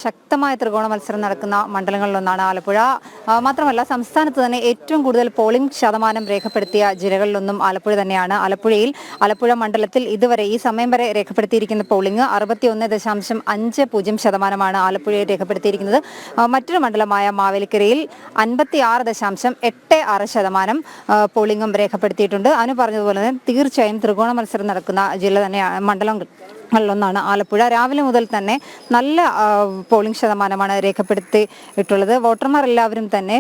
ശക്തമായ ത്രികോണ മത്സരം നടക്കുന്ന മണ്ഡലങ്ങളിലൊന്നാണ് ആലപ്പുഴ. മാത്രമല്ല സംസ്ഥാനത്ത് തന്നെ ഏറ്റവും കൂടുതൽ പോളിംഗ് ശതമാനം രേഖപ്പെടുത്തിയ ജില്ലകളിലൊന്നും ആലപ്പുഴ തന്നെയാണ്. ആലപ്പുഴ മണ്ഡലത്തിൽ ഇതുവരെ ഈ സമയം വരെ രേഖപ്പെടുത്തിയിരിക്കുന്ന പോളിംഗ് 61.50% ആലപ്പുഴയിൽ രേഖപ്പെടുത്തിയിരിക്കുന്നത്. മറ്റൊരു മണ്ഡലമായ മാവേലിക്കരയിൽ 56.86% പോളിംഗും രേഖപ്പെടുത്തിയിട്ടുണ്ട്. അനു പറഞ്ഞതുപോലെ തന്നെ തീർച്ചയായും ത്രികോണ മത്സരം നടക്കുന്ന ജില്ല തന്നെയാണ്, മണ്ഡലങ്ങളിലൊന്നാണ് ആലപ്പുഴ. രാവിലെ മുതൽ തന്നെ നല്ല പോളിംഗ് ശതമാനമാണ് രേഖപ്പെടുത്തിയിട്ടുള്ളത്. വോട്ടർമാർ എല്ലാവരും തന്നെ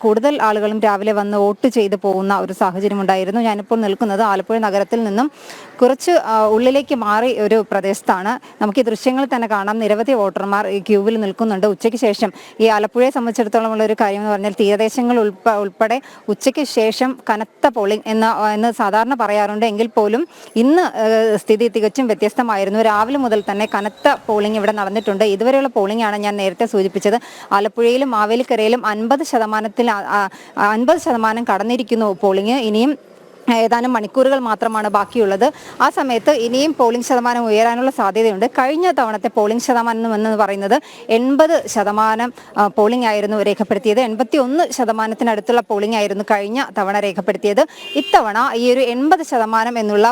കൂടുതൽ ആളുകളും രാവിലെ വന്ന് വോട്ട് ചെയ്ത് പോകുന്ന ഒരു സാഹചര്യം ഉണ്ടായിരുന്നു. ഞാനിപ്പോൾ നിൽക്കുന്നത് ആലപ്പുഴ നഗരത്തിൽ നിന്നും കുറച്ച് ഉള്ളിലേക്ക് മാറി ഒരു പ്രദേശത്താണ്. നമുക്ക് ഈ ദൃശ്യങ്ങളിൽ തന്നെ കാണാം, നിരവധി വോട്ടർമാർ ഈ ക്യൂവിൽ നിൽക്കുന്നുണ്ട്. ഉച്ചയ്ക്ക് ശേഷം ഈ ആലപ്പുഴയെ സംബന്ധിച്ചിടത്തോളം ഉള്ള ഒരു കാര്യം എന്ന് പറഞ്ഞാൽ തീരദേശങ്ങൾ ഉൾപ്പെടെ ഉച്ചയ്ക്ക് ശേഷം കനത്ത പോളിംഗ് എന്ന് സാധാരണ പറയാറുണ്ട്. എങ്കിൽ പോലും ഇന്ന് സ്ഥിതി തികച്ചും വ്യത്യസ്തമായിരുന്നു. രാവിലെ മുതൽ തന്നെ കനത്ത പോളിംഗ് ഇവിടെ നടന്നിട്ടുണ്ട്. ഇതുവരെയുള്ള പോളിംഗ് ആണ് ഞാൻ നേരത്തെ സൂചിപ്പിച്ചത്. ആലപ്പുഴയിലും മാവേലിക്കരയിലും 50% കടന്നിരിക്കുന്നു പോളിംഗ്. ഇനിയും ഏതാനും മണിക്കൂറുകൾ മാത്രമാണ് ബാക്കിയുള്ളത്. ആ സമയത്ത് ഇനിയും പോളിംഗ് ശതമാനം ഉയരാനുള്ള സാധ്യതയുണ്ട്. കഴിഞ്ഞ തവണത്തെ പോളിംഗ് ശതമാനം എന്ന് പറയുന്നത് 80% പോളിംഗ് ആയിരുന്നു രേഖപ്പെടുത്തിയത്. 81% പോളിംഗ് ആയിരുന്നു കഴിഞ്ഞ തവണ രേഖപ്പെടുത്തിയത്. ഇത്തവണ ഈ ഒരു 80% എന്നുള്ള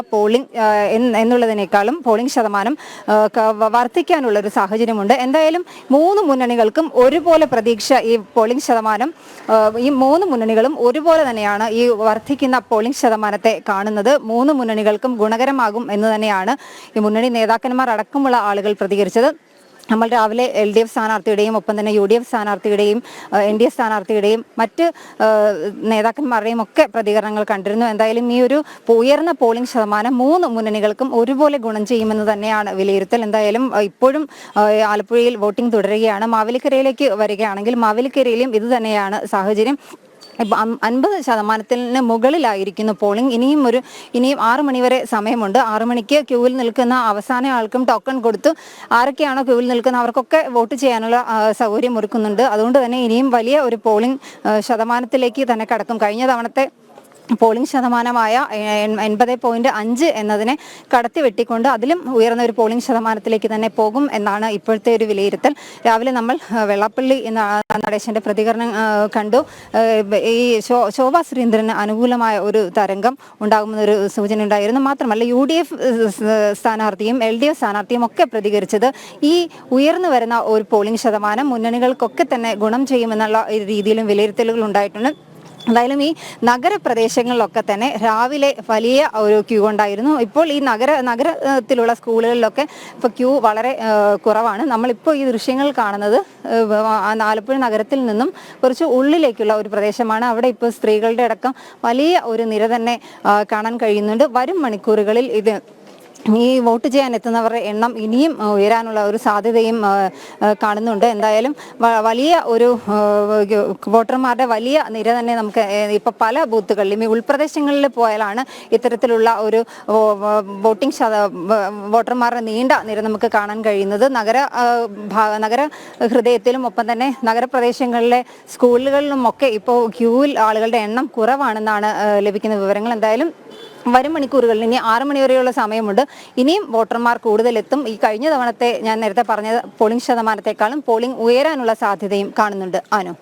എന്നുള്ളതിനേക്കാളും പോളിംഗ് ശതമാനം വർദ്ധിക്കാനുള്ള ഒരു സാഹചര്യമുണ്ട്. എന്തായാലും മൂന്ന് മുന്നണികൾക്കും ഒരുപോലെ പ്രതീക്ഷ ഈ പോളിംഗ് ശതമാനം ഈ മൂന്ന് മുന്നണികളും ഒരുപോലെ തന്നെയാണ് ഈ വർദ്ധിക്കുന്ന പോളിംഗ് ശതമാനത്തെ കാണുന്നത്. മൂന്ന് മുന്നണികൾക്കും ഗുണകരമാകും എന്ന് തന്നെയാണ് ഈ മുന്നണി നേതാക്കന്മാർ അടക്കമുള്ള ആളുകൾ പ്രതികരിച്ചത്. നമ്മൾ രാവിലെ LDF സ്ഥാനാർത്ഥിയുടെയും ഒപ്പം തന്നെ UDF സ്ഥാനാർത്ഥിയുടെയും NDA സ്ഥാനാർത്ഥിയുടെയും മറ്റ് നേതാക്കന്മാരുടെയും ഒക്കെ പ്രതികരണങ്ങൾ കണ്ടിരുന്നു. എന്തായാലും ഈ ഒരു ഉയർന്ന പോളിംഗ് ശതമാനം മൂന്ന് മുന്നണികൾക്കും ഒരുപോലെ ഗുണം ചെയ്യുമെന്ന് തന്നെയാണ് വിലയിരുത്തൽ. എന്തായാലും ഇപ്പോഴും ആലപ്പുഴയിൽ വോട്ടിംഗ് തുടരുകയാണ്. മാവേലിക്കരയിലേക്ക് വരികയാണെങ്കിൽ മാവേലിക്കരയിലും ഇത് തന്നെയാണ് സാഹചര്യം. 50% മുകളിലായിരിക്കുന്നു പോളിംഗ്. ഇനിയും 6 മണി വരെ സമയമുണ്ട്. 6 മണിക്ക് ക്യൂവിൽ നിൽക്കുന്ന അവസാന ആൾക്കും ടോക്കൺ കൊടുത്തു ആരൊക്കെയാണോ ക്യൂവിൽ നിൽക്കുന്നത് അവർക്കൊക്കെ വോട്ട് ചെയ്യാനുള്ള സൗകര്യം ഒരുക്കുന്നുണ്ട്. അതുകൊണ്ട് തന്നെ ഇനിയും വലിയ ഒരു പോളിംഗ് ശതമാനത്തിലേക്ക് തന്നെ കടക്കും. കഴിഞ്ഞ തവണത്തെ പോളിംഗ് ശതമാനമായ 80.5 എന്നതിനെ കടത്തി വെട്ടിക്കൊണ്ട് അതിലും ഉയർന്ന ഒരു പോളിംഗ് ശതമാനത്തിലേക്ക് തന്നെ പോകും എന്നാണ് ഇപ്പോഴത്തെ ഒരു വിലയിരുത്തൽ. രാവിലെ നമ്മൾ വെള്ളാപ്പള്ളി എന്ന നടേശന്റെ പ്രതികരണം കണ്ടു. ഈ ശോഭാ സുരേന്ദ്രന് അനുകൂലമായ ഒരു തരംഗം ഉണ്ടാകുമെന്നൊരു സൂചന ഉണ്ടായിരുന്നു. മാത്രമല്ല UDF സ്ഥാനാർത്ഥിയും LDF സ്ഥാനാർത്ഥിയും ഒക്കെ പ്രതികരിച്ചത് ഈ ഉയർന്നു വരുന്ന ഒരു പോളിംഗ് ശതമാനം മുന്നണികൾക്കൊക്കെ തന്നെ ഗുണം ചെയ്യുമെന്നുള്ള രീതിയിലും വിലയിരുത്തലുകൾ ഉണ്ടായിട്ടുണ്ട്. എന്തായാലും ഈ നഗരപ്രദേശങ്ങളിലൊക്കെ തന്നെ രാവിലെ വലിയ ഒരു ക്യൂ ഉണ്ടായിരുന്നു. ഇപ്പോൾ ഈ നഗരത്തിലുള്ള സ്കൂളുകളിലൊക്കെ ഇപ്പോൾ ക്യൂ വളരെ കുറവാണ്. നമ്മളിപ്പോൾ ഈ ദൃശ്യങ്ങൾ കാണുന്നത് ആലപ്പുഴ നഗരത്തിൽ നിന്നും കുറച്ച് ഉള്ളിലേക്കുള്ള ഒരു പ്രദേശമാണ്. അവിടെ ഇപ്പോൾ സ്ത്രീകളുടെ അടക്കം വലിയ ഒരു നിര തന്നെ കാണാൻ കഴിയുന്നുണ്ട്. വരും മണിക്കൂറുകളിൽ ഈ വോട്ട് ചെയ്യാൻ എത്തുന്നവരുടെ എണ്ണം ഇനിയും ഉയരാനുള്ള ഒരു സാധ്യതയും കാണുന്നുണ്ട്. എന്തായാലും വലിയ ഒരു വോട്ടർമാരുടെ വലിയ നിര തന്നെ നമുക്ക് ഇപ്പോൾ പല ബൂത്തുകളിലും ഈ ഉൾപ്രദേശങ്ങളിൽ പോയാലാണ് ഇത്തരത്തിലുള്ള ഒരു വോട്ടർമാരുടെ നീണ്ട നിര നമുക്ക് കാണാൻ കഴിയുന്നത്. നഗര ഹൃദയത്തിലും ഒപ്പം തന്നെ നഗരപ്രദേശങ്ങളിലെ സ്കൂളുകളിലുമൊക്കെ ഇപ്പോൾ ക്യൂവിൽ ആളുകളുടെ എണ്ണം കുറവാണെന്നാണ് ലഭിക്കുന്ന വിവരങ്ങൾ. എന്തായാലും വരും മണിക്കൂറുകളിൽ ഇനി 6 മണി വരെയുള്ള സമയമുണ്ട്. ഇനിയും വോട്ടർമാർ കൂടുതലെത്തും. ഈ കഴിഞ്ഞ തവണത്തെ ഞാൻ നേരത്തെ പറഞ്ഞ പോളിംഗ് ശതമാനത്തെക്കാളും പോളിംഗ് ഉയരാനുള്ള സാധ്യതയും കാണുന്നുണ്ട്. അനു.